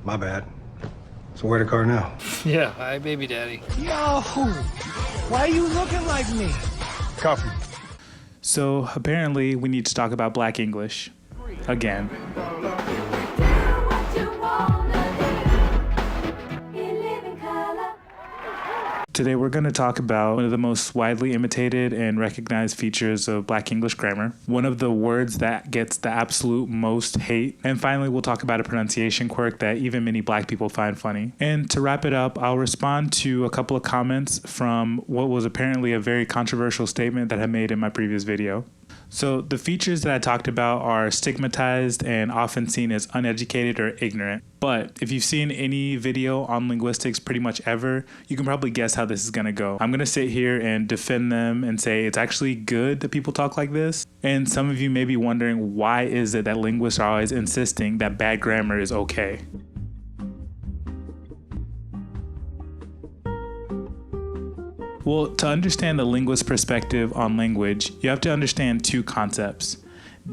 My bad. So where the car now? Yeah, hi, baby daddy. Yo, why you looking like me? Coffee. So apparently we need to talk about Black English again. Today we're going to talk about one of the most widely imitated and recognized features of Black English grammar, one of the words that gets the absolute most hate, and finally we'll talk about a pronunciation quirk that even many Black people find funny. And to wrap it up, I'll respond to a couple of comments from what was apparently a very controversial statement that I made in my previous video. So the features that I talked about are stigmatized and often seen as uneducated or ignorant. But if you've seen any video on linguistics pretty much ever, you can probably guess how this is going to go. I'm going to sit here and defend them and say it's actually good that people talk like this. And some of you may be wondering, why is it that linguists are always insisting that bad grammar is okay? Well, to understand the linguist's perspective on language, you have to understand two concepts: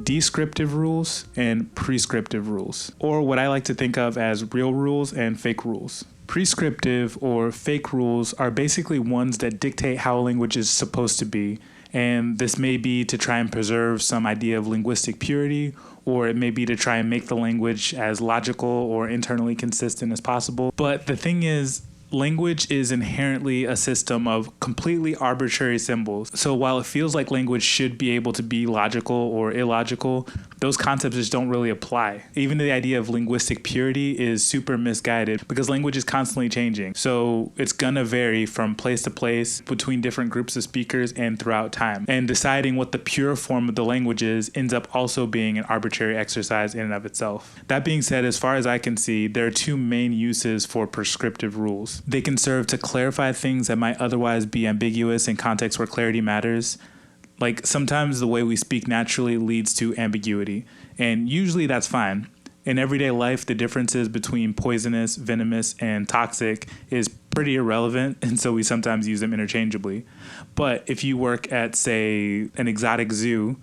descriptive rules and prescriptive rules, or what I like to think of as real rules and fake rules. Prescriptive or fake rules are basically ones that dictate how a language is supposed to be, and this may be to try and preserve some idea of linguistic purity, or it may be to try and make the language as logical or internally consistent as possible. But the thing is, language is inherently a system of completely arbitrary symbols. So while it feels like language should be able to be logical or illogical, those concepts just don't really apply. Even the idea of linguistic purity is super misguided because language is constantly changing. So it's gonna vary from place to place, between different groups of speakers, and throughout time. And deciding what the pure form of the language is ends up also being an arbitrary exercise in and of itself. That being said, as far as I can see, there are two main uses for prescriptive rules. They can serve to clarify things that might otherwise be ambiguous in contexts where clarity matters. Like, sometimes the way we speak naturally leads to ambiguity, and usually that's fine. In everyday life, the differences between poisonous, venomous, and toxic is pretty irrelevant, and so we sometimes use them interchangeably. But if you work at, say, an exotic zoo,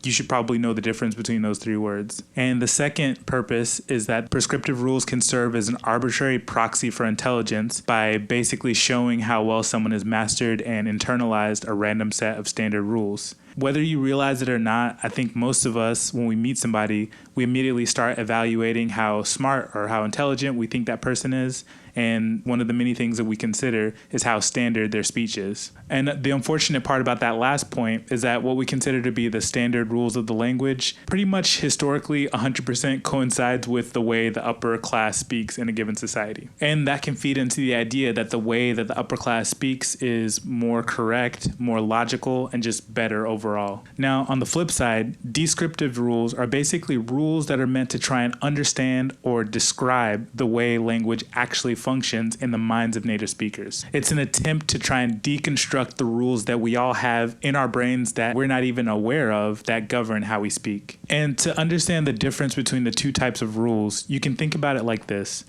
you should probably know the difference between those three words. And the second purpose is that prescriptive rules can serve as an arbitrary proxy for intelligence by basically showing how well someone has mastered and internalized a random set of standard rules. Whether you realize it or not, I think most of us, when we meet somebody, we immediately start evaluating how smart or how intelligent we think that person is. And one of the many things that we consider is how standard their speech is. And the unfortunate part about that last point is that what we consider to be the standard rules of the language pretty much historically 100% coincides with the way the upper class speaks in a given society. And that can feed into the idea that the way that the upper class speaks is more correct, more logical, and just better overall. Now, on the flip side, descriptive rules are basically rules that are meant to try and understand or describe the way language actually functions in the minds of native speakers. It's an attempt to try and deconstruct the rules that we all have in our brains that we're not even aware of that govern how we speak. And to understand the difference between the two types of rules, you can think about it like this.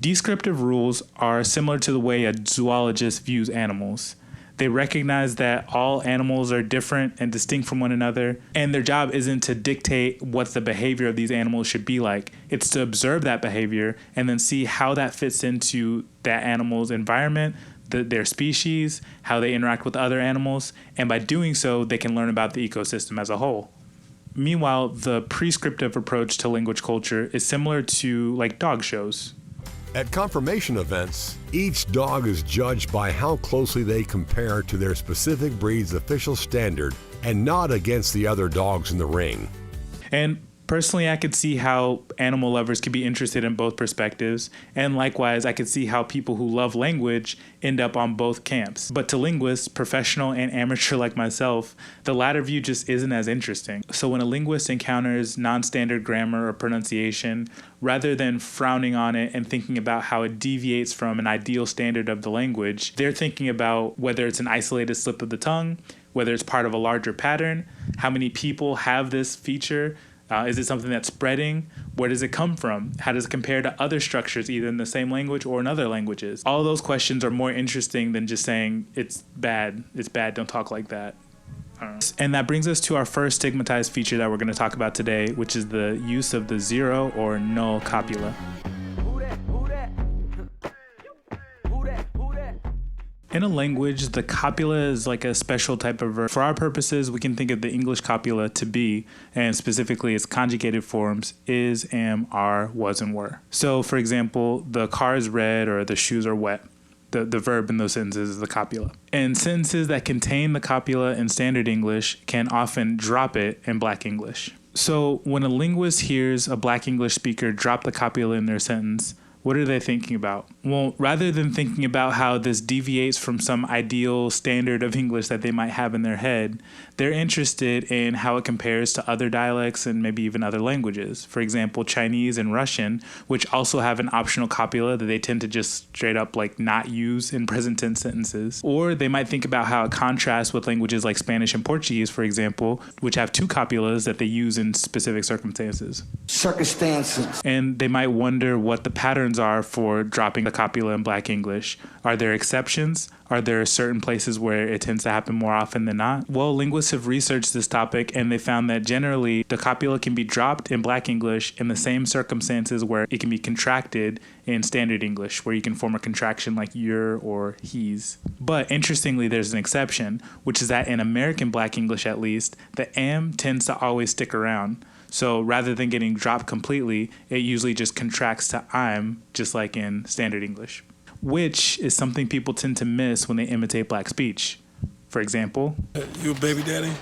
Descriptive rules are similar to the way a zoologist views animals. They recognize that all animals are different and distinct from one another, and their job isn't to dictate what the behavior of these animals should be like. It's to observe that behavior and then see how that fits into that animal's environment, their species, how they interact with other animals, and by doing so, they can learn about the ecosystem as a whole. Meanwhile, the prescriptive approach to language culture is similar to dog shows. At confirmation events, each dog is judged by how closely they compare to their specific breed's official standard and not against the other dogs in the ring. And personally, I could see how animal lovers could be interested in both perspectives, and likewise, I could see how people who love language end up on both camps. But to linguists, professional and amateur like myself, the latter view just isn't as interesting. So when a linguist encounters non-standard grammar or pronunciation, rather than frowning on it and thinking about how it deviates from an ideal standard of the language, they're thinking about whether it's an isolated slip of the tongue, whether it's part of a larger pattern, how many people have this feature. Is it something that's spreading? Where does it come from? How does it compare to other structures, either in the same language or in other languages? All those questions are more interesting than just saying, it's bad, don't talk like that. And that brings us to our first stigmatized feature that we're going to talk about today, which is the use of the zero or null copula. Who that? In a language, the copula is like a special type of verb. For our purposes, we can think of the English copula to be, and specifically its conjugated forms, is, am, are, was, and were. So, for example, the car is red or the shoes are wet. The verb in those sentences is the copula. And sentences that contain the copula in standard English can often drop it in Black English. So when a linguist hears a Black English speaker drop the copula in their sentence, what are they thinking about? Well, rather than thinking about how this deviates from some ideal standard of English that they might have in their head, they're interested in how it compares to other dialects and maybe even other languages. For example, Chinese and Russian, which also have an optional copula that they tend to just straight up like not use in present tense sentences. Or they might think about how it contrasts with languages like Spanish and Portuguese, for example, which have two copulas that they use in specific circumstances. And they might wonder what the patterns are for dropping the copula in Black English. Are there exceptions? Are there certain places where it tends to happen more often than not? Well, linguists have researched this topic and they found that generally the copula can be dropped in Black English in the same circumstances where it can be contracted in standard English, where you can form a contraction like your or he's. But interestingly, there's an exception, which is that in American Black English at least, the am tends to always stick around. So rather than getting dropped completely, it usually just contracts to I'm, just like in standard English, which is something people tend to miss when they imitate Black speech. For example, you a baby daddy?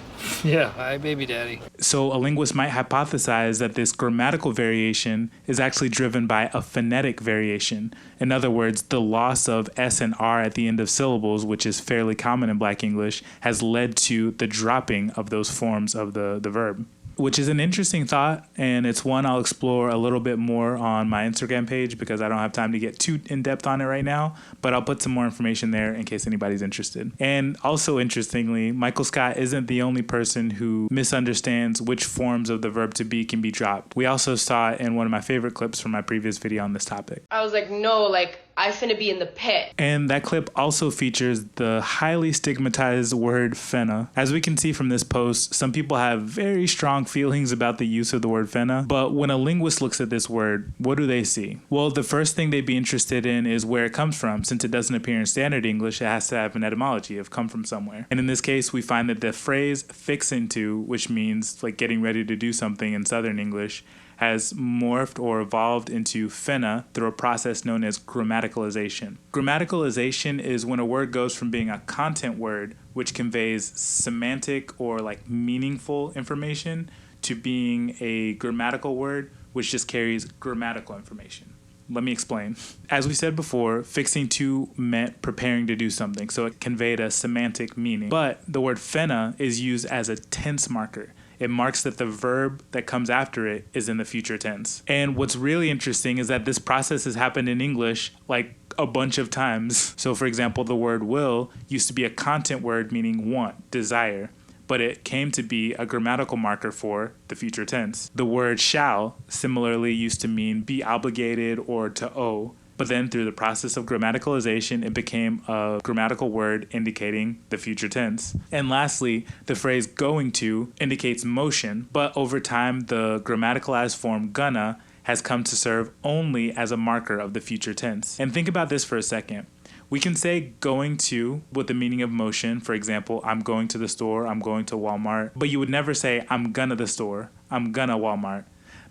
Yeah, hi, baby daddy. So a linguist might hypothesize that this grammatical variation is actually driven by a phonetic variation. In other words, the loss of S and R at the end of syllables, which is fairly common in Black English, has led to the dropping of those forms of the verb. Which is an interesting thought, and it's one I'll explore a little bit more on my Instagram page because I don't have time to get too in-depth on it right now, but I'll put some more information there in case anybody's interested. And also interestingly, Michael Scott isn't the only person who misunderstands which forms of the verb to be can be dropped. We also saw it in one of my favorite clips from my previous video on this topic. I was like, no, like, I finna be in the pit. And that clip also features the highly stigmatized word finna. As we can see from this post, some people have very strong feelings about the use of the word finna, but when a linguist looks at this word, what do they see? Well, the first thing they'd be interested in is where it comes from. Since it doesn't appear in standard English, it has to have an etymology of come from somewhere. And in this case, we find that the phrase fix into, which means like getting ready to do something in Southern English, has morphed or evolved into finna through a process known as grammaticalization. Grammaticalization is when a word goes from being a content word, which conveys semantic or like meaningful information, to being a grammatical word, which just carries grammatical information. Let me explain. As we said before, fixing to meant preparing to do something, so it conveyed a semantic meaning. But the word finna is used as a tense marker. It marks that the verb that comes after it is in the future tense. And what's really interesting is that this process has happened in English like a bunch of times. So for example, the word will used to be a content word meaning want, desire, but it came to be a grammatical marker for the future tense. The word shall similarly used to mean be obligated or to owe, but then through the process of grammaticalization, it became a grammatical word indicating the future tense. And lastly, the phrase going to indicates motion, but over time, the grammaticalized form gonna has come to serve only as a marker of the future tense. And think about this for a second. We can say going to with the meaning of motion. For example, I'm going to the store, I'm going to Walmart, but you would never say I'm gonna the store, I'm gonna Walmart.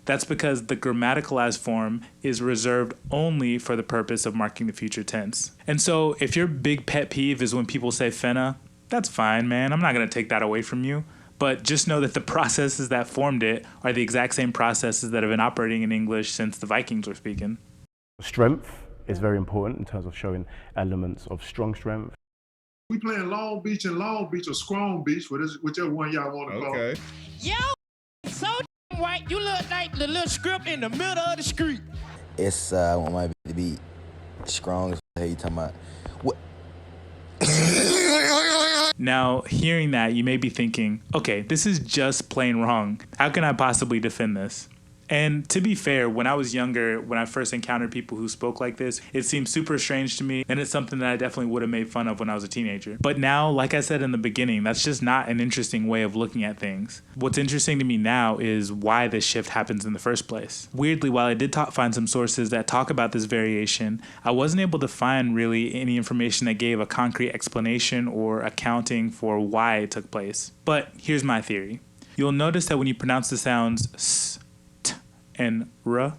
That's because the grammaticalized form is reserved only for the purpose of marking the future tense. And so if your big pet peeve is when people say finna, that's fine, man. I'm not going to take that away from you. But just know that the processes that formed it are the exact same processes that have been operating in English since the Vikings were speaking. Strength is very important in terms of showing elements of strong strength. We playing Long Beach or Strong Beach, whichever one y'all want to call it. Yo, so white, you look like the little script in the middle of the street. It's I want my to be strong as hell. You talking about what? Now, hearing that, you may be thinking, okay, this is just plain wrong. How can I possibly defend this? And to be fair, when I was younger, when I first encountered people who spoke like this, it seemed super strange to me, and it's something that I definitely would have made fun of when I was a teenager. But now, like I said in the beginning, that's just not an interesting way of looking at things. What's interesting to me now is why this shift happens in the first place. Weirdly, while I did find some sources that talk about this variation, I wasn't able to find really any information that gave a concrete explanation or accounting for why it took place. But here's my theory. You'll notice that when you pronounce the sounds s, t, and r,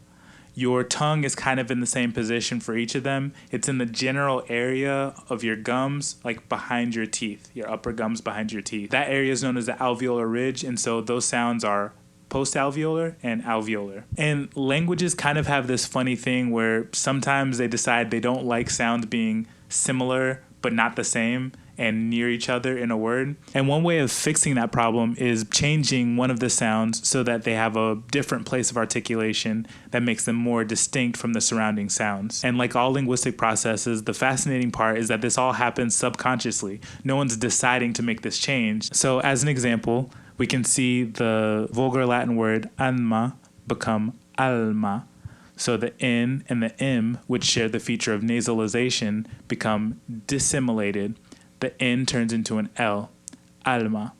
your tongue is kind of in the same position for each of them. It's in the general area of your gums, like behind your teeth, your upper gums behind your teeth. That area is known as the alveolar ridge, and so those sounds are post-alveolar and alveolar. And languages kind of have this funny thing where sometimes they decide they don't like sounds being similar but not the same and near each other in a word. And one way of fixing that problem is changing one of the sounds so that they have a different place of articulation that makes them more distinct from the surrounding sounds. And like all linguistic processes, the fascinating part is that this all happens subconsciously. No one's deciding to make this change. So as an example, we can see the vulgar Latin word alma become alma. So the N and the M, which share the feature of nasalization, become dissimilated. The N turns into an L, alma.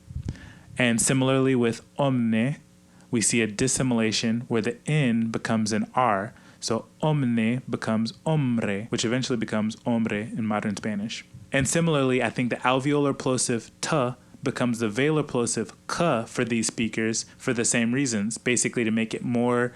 And similarly with omne, we see a dissimilation where the N becomes an R. So omne becomes hombre, which eventually becomes hombre in modern Spanish. And similarly, I think the alveolar plosive T becomes the velar plosive K for these speakers for the same reasons, basically to make it more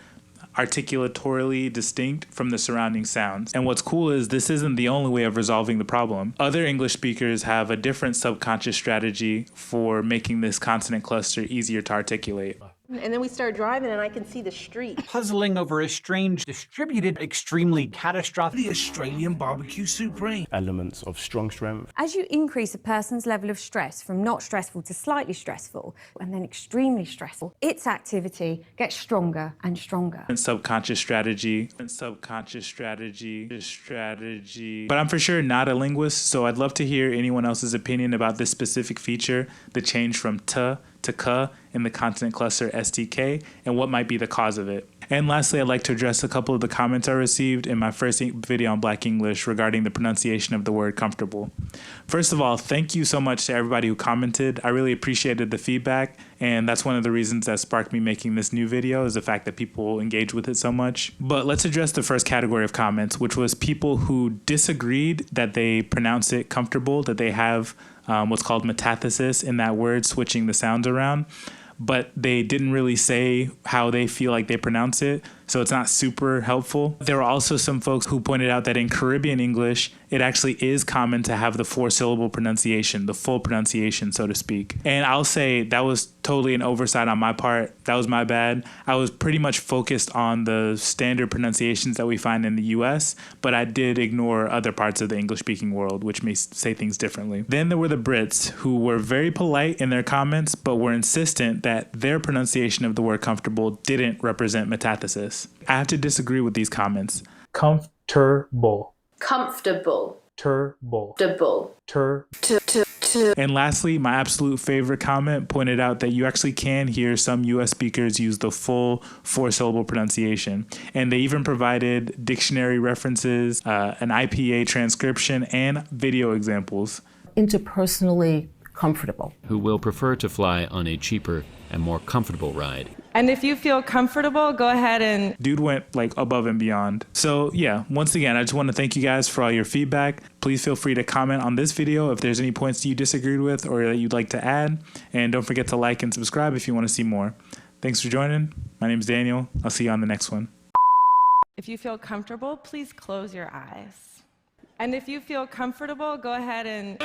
articulatorily distinct from the surrounding sounds. And what's cool is this isn't the only way of resolving the problem. Other English speakers have a different subconscious strategy for making this consonant cluster easier to articulate. And then we start driving and I can see the street. Puzzling over a strange, distributed, extremely catastrophic... The Australian barbecue supreme. Elements of strong strength. As you increase a person's level of stress from not stressful to slightly stressful and then extremely stressful, its activity gets stronger and stronger. And subconscious strategy. But I'm for sure not a linguist, so I'd love to hear anyone else's opinion about this specific feature, the change from T to K in the consonant cluster STK, and what might be the cause of it. And lastly, I'd like to address a couple of the comments I received in my first video on Black English regarding the pronunciation of the word comfortable. First of all, thank you so much to everybody who commented. I really appreciated the feedback, and that's one of the reasons that sparked me making this new video, is the fact that people engage with it so much. But let's address the first category of comments, which was people who disagreed that they pronounce it comfortable, that they have what's called metathesis in that word, switching the sounds around, but they didn't really say how they feel like they pronounce it, so it's not super helpful. There were also some folks who pointed out that in Caribbean English, it actually is common to have the 4-syllable pronunciation, the full pronunciation, so to speak. And I'll say that was totally an oversight on my part. That was my bad. I was pretty much focused on the standard pronunciations that we find in the US, but I did ignore other parts of the English-speaking world, which may say things differently. Then there were the Brits, who were very polite in their comments, but were insistent that their pronunciation of the word comfortable didn't represent metathesis. I have to disagree with these comments. Comfortable. Comfortable. Turble. Double. And lastly, my absolute favorite comment pointed out that you actually can hear some US speakers use the full 4-syllable pronunciation. And they even provided dictionary references, an IPA transcription, and video examples. Interpersonally comfortable. Who will prefer to fly on a cheaper and more comfortable ride. And if you feel comfortable, go ahead and... Dude went like above and beyond. So yeah, once again, I just want to thank you guys for all your feedback. Please feel free to comment on this video if there's any points that you disagreed with or that you'd like to add. And don't forget to like and subscribe if you want to see more. Thanks for joining. My name is Daniel. I'll see you on the next one. If you feel comfortable, please close your eyes. And if you feel comfortable, go ahead and...